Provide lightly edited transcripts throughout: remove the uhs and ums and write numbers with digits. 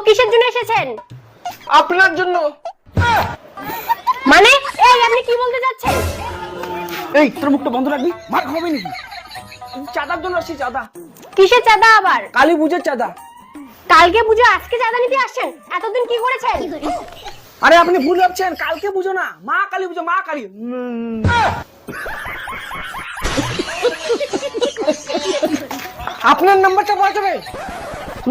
কিসের জন্য এসেছেন? আপনার জন্য। মানে এই আপনি কি বলতে যাচ্ছেন? এই তোর মুখটা বন্ধ রাখবি, মার খাবি নাকি? চাঁদার জন্য আসছি, চাঁদা। কিসের চাঁদা আবার? কালী পুজোর চাঁদা। কালকে পুজো আজকে চাঁদা নিতে আসছেন? এতদিন কি করেছেন? আরে আপনি ভুল ভাবছেন, কালকে পুজো না, মা কালী পুজো, মা কালী। আপনার নাম্বারটা পাওয়া যাবে?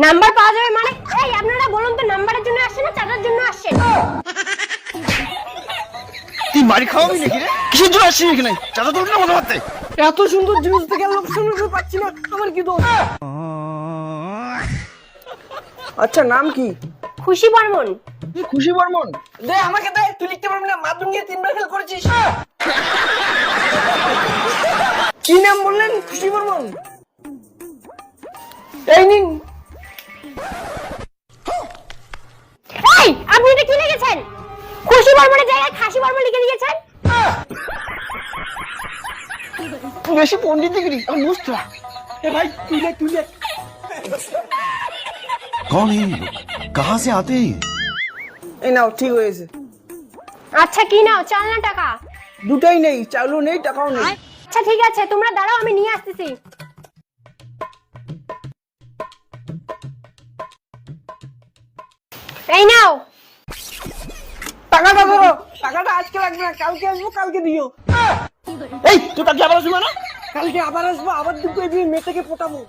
নাম্বার পাওয়া যাবে মানে? এই আপনারা বলুন তো নাম্বারের জন্য আসছেন না চাঁদার জন্য আসছেন? তুই মারি খাওয়াবি নাকি রে? কিসের জন্য আসছিস এখানে? চাঁদা তোর না মনে হতে? এত সুন্দর জিনিস থেকে লোক শুনতে পাচ্ছি না, আমার কি দোষ? আচ্ছা নাম কি? খুশি বর্মন। তুই খুশি বর্মন? দে আমাকে দে, তুই লিখতে পারবি না, মাধ্যমিক দিয়ে 3 বার ফেল করেছিস। কি নাম বললেন? খুশি বর্মন। এই নিন। এই আপনি এটা কি লিখেছেন? খুশি বর্মনের জায়গায় খাসি বর্মন লিখে দিয়েছেন। বেশি পণ্ডিত ডিগ্রি আমি বুঝতে না। এ ভাই তুই লেখ, তুই লেখ। कौन है ये लोग? कहाँ से आते हैं? এই নাও, ঠিক হয়েছে। আচ্ছা কি নাও? চাল না টাকা? দুটাই নেই, চালও নেই, টাকাও নেই। আচ্ছা ঠিক আছে তোমরা দাঁড়াও আমি নিয়ে আসতেছি। এই নাও। টাকাটা ধরো, টাকাটা আজকে লাগবে না, কালকে আসবো, কালকে দিও। এই তুই কালকে আবার আসবি না? কালকে আবার আসবো, আবার দুটো দিয়ে মেয়েটাকে পটাবো।